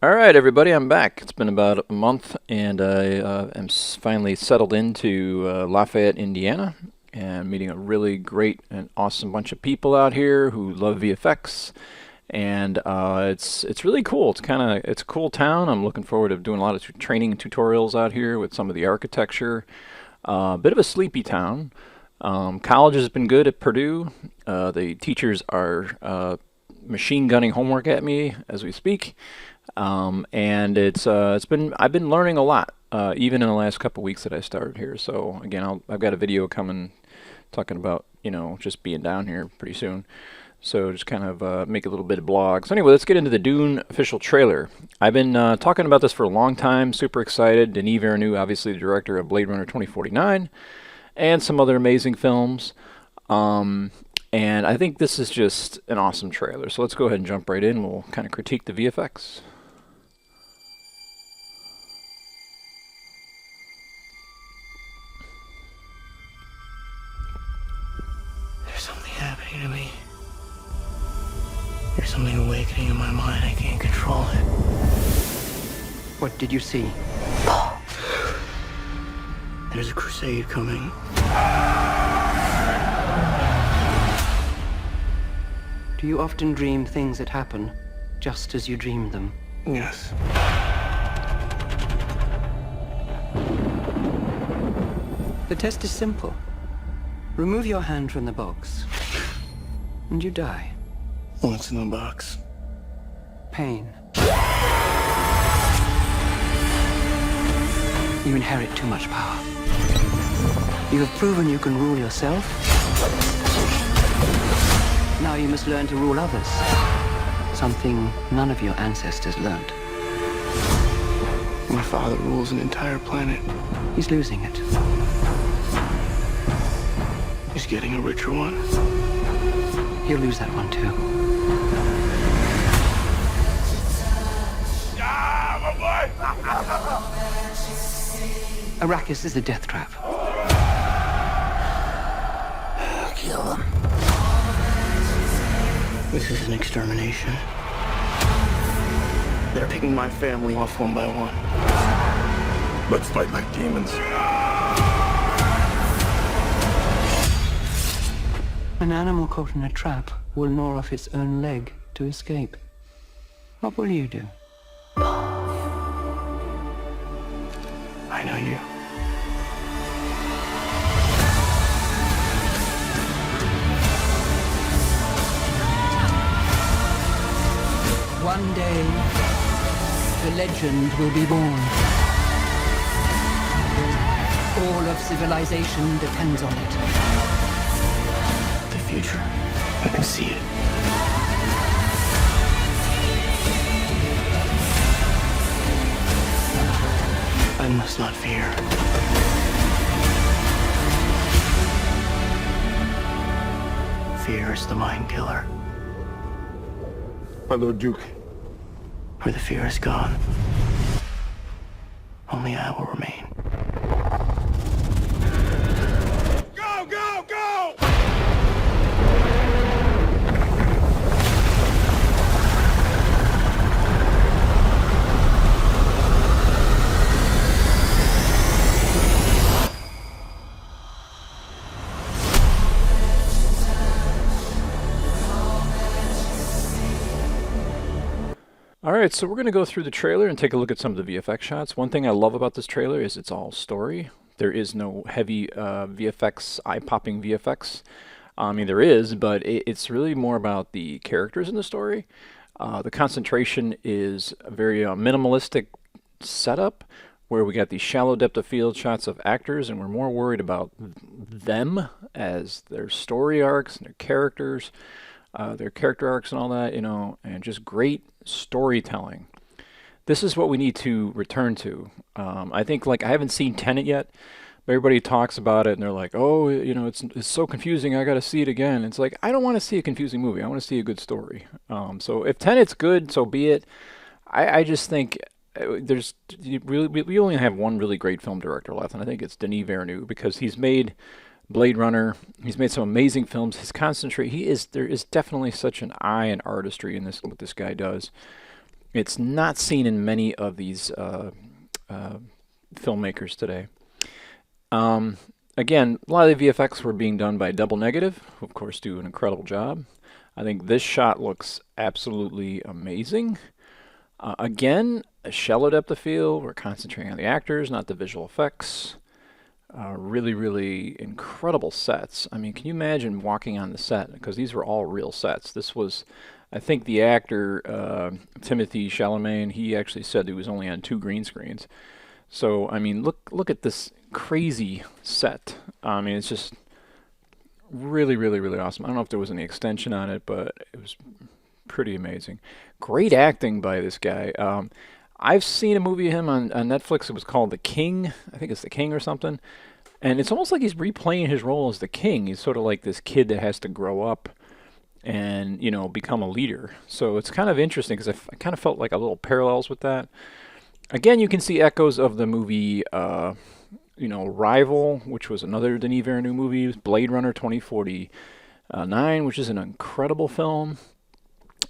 All right, everybody, I'm back. It's been about a month, and I am finally settled into Lafayette, Indiana, and meeting a really great and awesome bunch of people out here who love VFX, and it's really cool. It's a cool town. I'm looking forward to doing a lot of training and tutorials out here with some of the architecture. A bit of a sleepy town. College has been good at Purdue. The teachers are machine gunning homework at me as we speak. And it's been I've been learning a lot, even in the last couple weeks that I started here. So again, I've got a video coming talking about just being down here pretty soon. So just kind of make a little bit of blog. So anyway, let's get into the Dune official trailer. I've been talking about this for a long time. Super excited. Denis Villeneuve, obviously the director of Blade Runner 2049, and some other amazing films. And I think this is just an awesome trailer. So let's go ahead and jump right in. We'll kind of critique the VFX. There's something happening to me. There's something awakening in my mind. I can't control it. What did you see? There's a crusade coming. Do you often dream things that happen just as you dreamed them? Yes. The test is simple. Remove your hand from the box, and you die. What's in the box? Pain. You inherit too much power. You have proven you can rule yourself. Now you must learn to rule others. Something none of your ancestors learned. My father rules an entire planet. He's losing it. He's getting a richer one. He'll lose that one too. Arrakis is a death trap. I'll kill them. This is an extermination. They're picking my family off one by one. Let's fight like demons. An animal caught in a trap will gnaw off its own leg to escape. What will you do? I know you. One day, the legend will be born. All of civilization depends on it. The future. I can see it. I must not fear. Fear is the mind killer. My Lord Duke. Where the fear is gone, only I will remain. Go, go, go! Alright, so we're going to go through the trailer and take a look at some of the VFX shots. One thing I love about this trailer is it's all story. There is no heavy VFX, eye-popping VFX. I mean, there is, but it's really more about the characters in the story. The concentration is a very minimalistic setup where we got these shallow depth of field shots of actors, and we're more worried about them as their story arcs and their character arcs and all that, and just great storytelling. This is what we need to return to. I think, I haven't seen Tenet yet, but everybody talks about it and they're like, oh, it's so confusing, I gotta see it again. It's like, I don't want to see a confusing movie, I want to see a good story. So if Tenet's good, so be it. I just think we only have one really great film director left, and I think it's Denis Villeneuve, because he's made Blade Runner. He's made some amazing films. There is definitely such an eye and artistry in this, what this guy does. It's not seen in many of these filmmakers today. Again, a lot of the VFX were being done by Double Negative, who of course do an incredible job. I think this shot looks absolutely amazing. Again, a shallow depth of field. We're concentrating on the actors, not the visual effects. Really, really incredible sets. I mean, can you imagine walking on the set? Because these were all real sets. This was, I think the actor, Timothy Chalamet, he actually said he was only on 2 green screens. So, I mean, look at this crazy set. I mean, it's just really, really, really awesome. I don't know if there was any extension on it, but it was pretty amazing. Great acting by this guy. I've seen a movie of him on Netflix. It was called The King. I think it's The King or something. And it's almost like he's replaying his role as the king. He's sort of like this kid that has to grow up and, you know, become a leader. So it's kind of interesting because I kind of felt like a little parallels with that. Again, you can see echoes of the movie, you know, Rival, which was another Denis Villeneuve movie, Blade Runner 2049, which is an incredible film.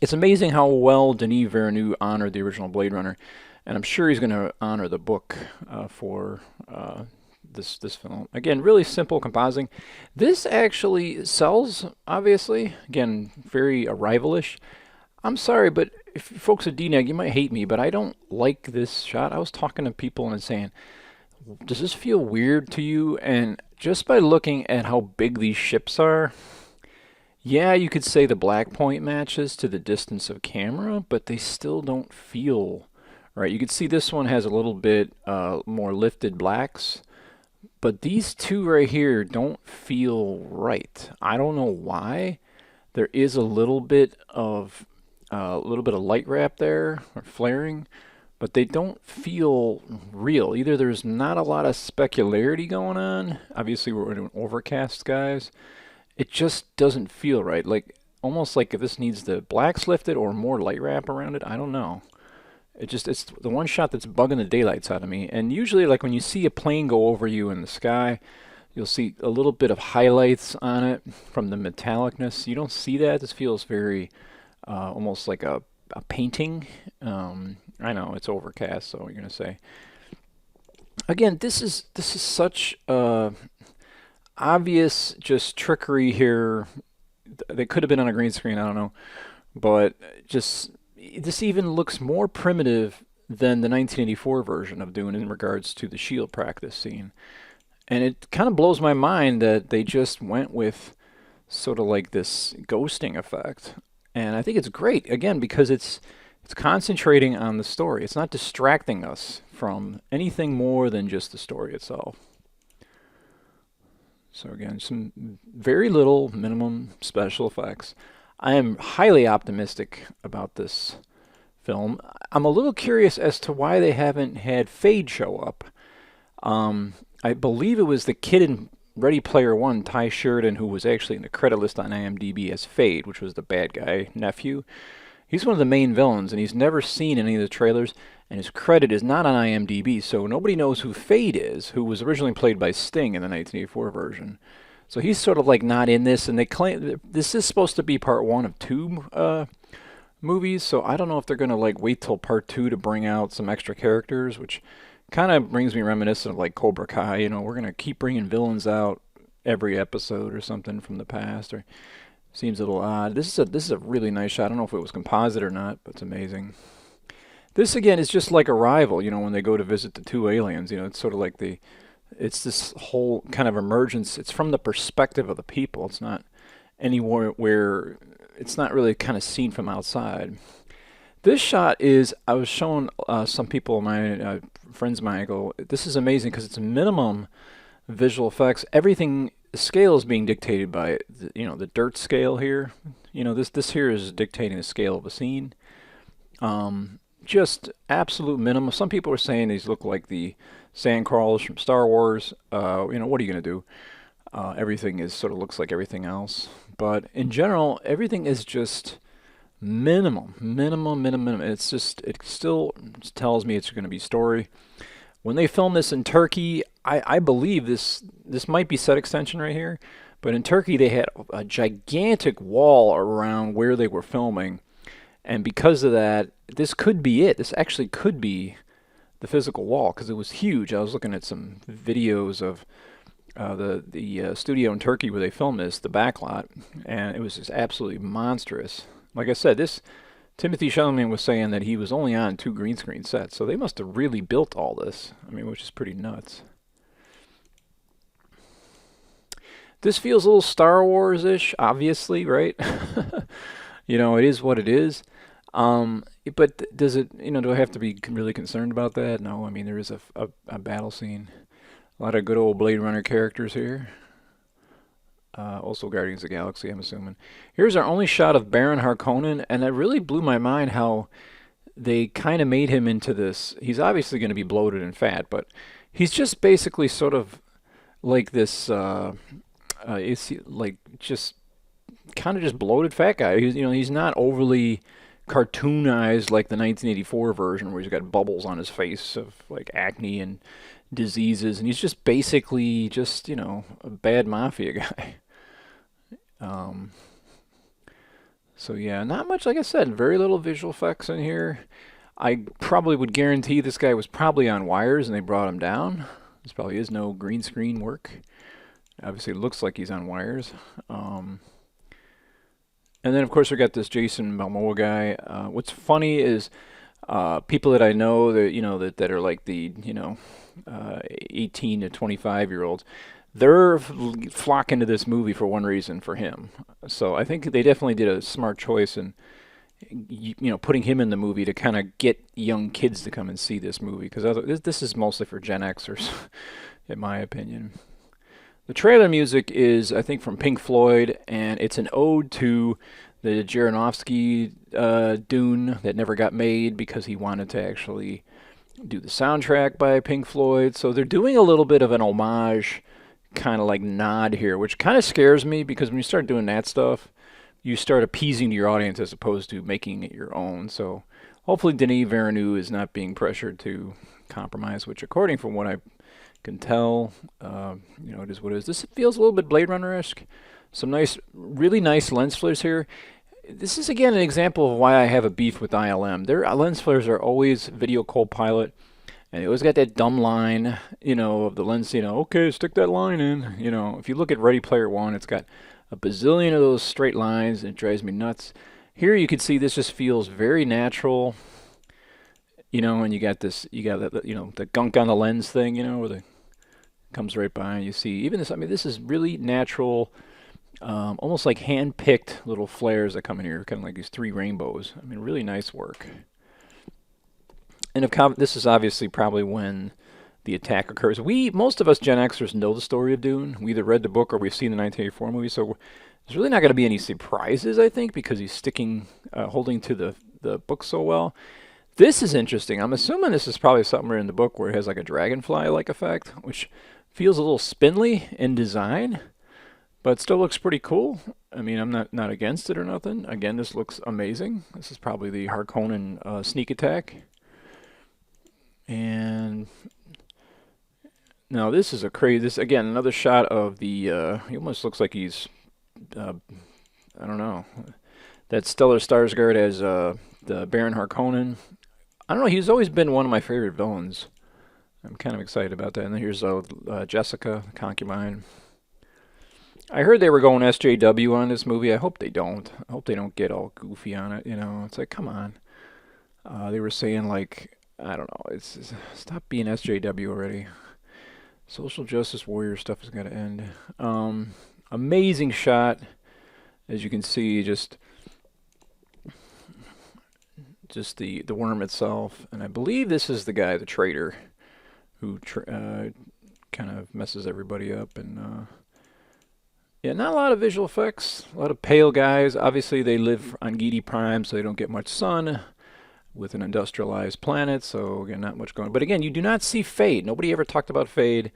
It's amazing how well Denis Villeneuve honored the original Blade Runner, and I'm sure he's going to honor the book for this film. Again, really simple compositing. This actually sells, obviously. Again, very Arrival-ish. I'm sorry, but if folks at DNEG, you might hate me, but I don't like this shot. I was talking to people and saying, does this feel weird to you? And just by looking at how big these ships are, yeah, you could say the black point matches to the distance of camera, but they still don't feel right. You can see this one has a little bit more lifted blacks, but these two right here don't feel right. I don't know why. There is a little bit of light wrap there or flaring, but they don't feel real. Either there's not a lot of specularity going on. Obviously, we're in overcast skies. It just doesn't feel right. Like almost like if this needs the blacks lifted or more light wrap around it. I don't know. It's the one shot that's bugging the daylights out of me. And usually, like when you see a plane go over you in the sky, you'll see a little bit of highlights on it from the metallicness. You don't see that. This feels very almost like a painting. I know it's overcast, so you're gonna say. Again, this is such obvious just trickery here. They could have been on a green screen. I don't know, but just this even looks more primitive than the 1984 version of Dune in regards to the shield practice scene. And it kind of blows my mind that they just went with sort of like this ghosting effect. And I think it's great, again, because it's concentrating on the story. It's not distracting us from anything more than just the story itself. So again, some very little minimum special effects. I am highly optimistic about this film. I'm a little curious as to why they haven't had Fade show up. I believe it was the kid in Ready Player One, Ty Sheridan, who was actually in the credit list on IMDb as Fade, which was the bad guy nephew. He's one of the main villains, and he's never seen any of the trailers, and his credit is not on IMDb, so nobody knows who Fade is, who was originally played by Sting in the 1984 version. So he's sort of like not in this, and they claim this is supposed to be part 1 of 2 movies, so I don't know if they're going to like wait till part 2 to bring out some extra characters, which kind of brings me reminiscent of like Cobra Kai. You know, we're going to keep bringing villains out every episode or something from the past, or seems a little odd. This is a really nice shot. I don't know if it was composite or not, but it's amazing. This again is just like Arrival, you know, when they go to visit the 2 aliens, you know, it's sort of like it's this whole kind of emergence. It's from the perspective of the people. It's not anywhere where it's not really kind of seen from outside. This shot is, I was showing some people, my friends of mine, I go, this is amazing because it's minimum visual effects. Everything, the scale is being dictated by, the dirt scale here. You know, this here is dictating the scale of a scene. Just absolute minimum. Some people are saying these look like the sandcrawlers from Star Wars. What are you going to do? Everything is sort of looks like everything else. But in general, everything is just minimum. It's just, it still tells me it's going to be story. When they filmed this in Turkey, I believe this might be set extension right here, but in Turkey they had a gigantic wall around where they were filming, and because of that, this could be it. This actually could be the physical wall because it was huge. I was looking at some videos of the studio in Turkey where they filmed this, the backlot, and it was just absolutely monstrous. Like I said, this Timothy Chalamet was saying that he was only on 2 green screen sets, so they must have really built all this. I mean, which is pretty nuts. This feels a little Star Wars-ish, obviously, right? You know, it is what it is. But does it, you know, do I have to be really concerned about that? No, I mean, there is a battle scene. A lot of good old Blade Runner characters here. Also Guardians of the Galaxy, I'm assuming. Here's our only shot of Baron Harkonnen, and it really blew my mind how they kind of made him into this. He's obviously going to be bloated and fat, but he's just basically sort of like this, is he like just kind of just bloated fat guy. He's, you know, he's not overly cartoonized like the 1984 version where he's got bubbles on his face of like acne and diseases, and he's just basically just, you know, a bad mafia guy. So yeah, not much, like I said, very little visual effects in here. I probably would guarantee this guy was probably on wires and they brought him down. This probably is no green screen work. Obviously it looks like he's on wires. And then of course we got this Jason Momoa guy. What's funny is people that I know that, you know, that are like the, you know, 18 to 25-year-olds, they're flocking to this movie for one reason, for him. So I think they definitely did a smart choice in, you know, putting him in the movie to kind of get young kids to come and see this movie, because this is mostly for Gen Xers, in my opinion. The trailer music is, I think, from Pink Floyd, and it's an ode to the Aronofsky Dune that never got made because he wanted to actually do the soundtrack by Pink Floyd. So they're doing a little bit of an homage kind of like nod here, which kind of scares me, because when you start doing that stuff, you start appeasing your audience as opposed to making it your own. So hopefully Denis Villeneuve is not being pressured to compromise, which according from what I can tell, you know, it is what it is. This feels a little bit Blade Runner-esque. Some nice, really nice lens flares here. This is again an example of why I have a beef with ILM. Their lens flares are always video co-pilot, and they always got that dumb line, you know, of the lens, you know, okay, stick that line in. You know, if you look at Ready Player One, it's got a bazillion of those straight lines, and it drives me nuts. Here you can see this just feels very natural, you know, and you got this, you got that, you know, the gunk on the lens thing, you know, where the comes right by, and you see even this. I mean, this is really natural, almost like hand-picked little flares that come in here, kind of like these 3 rainbows. I mean, really nice work. And this is obviously probably when the attack occurs. Most of us Gen Xers know the story of Dune. We either read the book or we've seen the 1984 movie, so there's really not going to be any surprises, I think, because he's holding to the book so well. This is interesting. I'm assuming this is probably somewhere in the book where it has like a dragonfly-like effect, which feels a little spindly in design, but still looks pretty cool. I mean, I'm not against it or nothing. Again, this looks amazing. This is probably the Harkonnen sneak attack. And now this is this again, another shot of the, he almost looks like he's, I don't know, that Stellar Skarsgård as the Baron Harkonnen. I don't know, he's always been one of my favorite villains. I'm kind of excited about that. And then here's Jessica, the concubine. I heard they were going SJW on this movie. I hope they don't. I hope they don't get all goofy on it, you know. It's like, come on. They were saying, like, I don't know, stop being SJW already. Social justice warrior stuff has got to end. Amazing shot, as you can see, just the worm itself. And I believe this is the guy, the traitor, who kind of messes everybody up. And yeah, not a lot of visual effects, a lot of pale guys. Obviously they live on Giedi Prime, so they don't get much sun with an industrialized planet, so again, not much going on. But again, you do not see fade. Nobody ever talked about fade.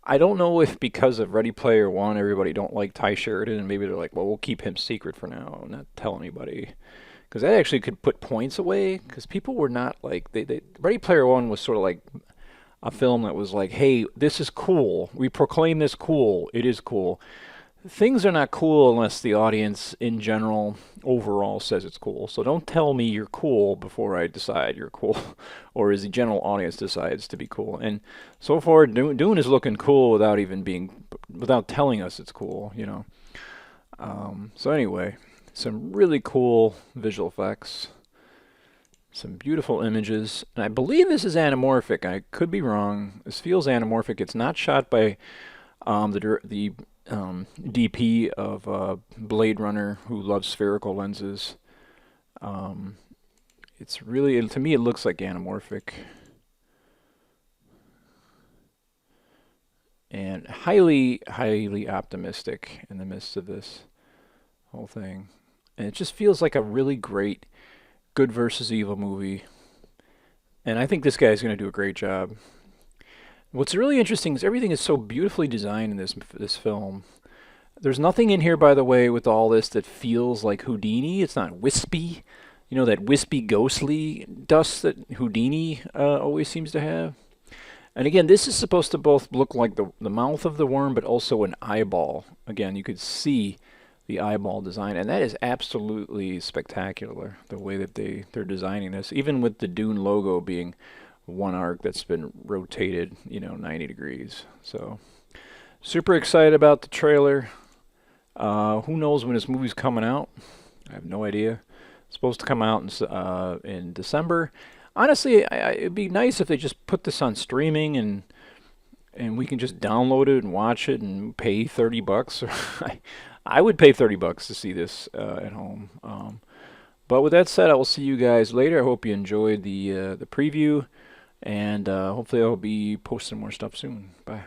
I don't know if because of Ready Player One, everybody don't like Ty Sheridan, and maybe they're like, well, we'll keep him secret for now, not tell anybody. Because that actually could put points away, because people were not like, Ready Player One was sort of like a film that was like, hey, this is cool. We proclaim this cool. It is cool. things are not cool unless the audience in general overall says it's cool. So don't tell me you're cool before I decide you're cool, or as the general audience decides to be cool. And so far, Dune is looking cool without telling us it's cool, you know. So anyway, some really cool visual effects, some beautiful images, and I believe this is anamorphic. I could be wrong. This feels anamorphic. It's not shot by the DP of Blade Runner, who loves spherical lenses. It's really, to me, it looks like anamorphic. And highly, highly optimistic in the midst of this whole thing. And it just feels like a really great good versus evil movie. And I think this guy's going to do a great job. What's really interesting is everything is so beautifully designed in this film. There's nothing in here, by the way, with all this that feels like Houdini. It's not wispy. You know, that wispy, ghostly dust that Houdini always seems to have. And again, this is supposed to both look like the mouth of the worm, but also an eyeball. Again, you could see the eyeball design, and that is absolutely spectacular, the way that they're designing this, even with the Dune logo being one arc that's been rotated, 90 degrees. So, super excited about the trailer. Who knows when this movie's coming out? I have no idea. It's supposed to come out in December. Honestly, it'd be nice if they just put this on streaming and we can just download it and watch it and pay $30. I would pay $30 to see this at home. But with that said, I will see you guys later. I hope you enjoyed the preview, and hopefully I'll be posting more stuff soon. Bye.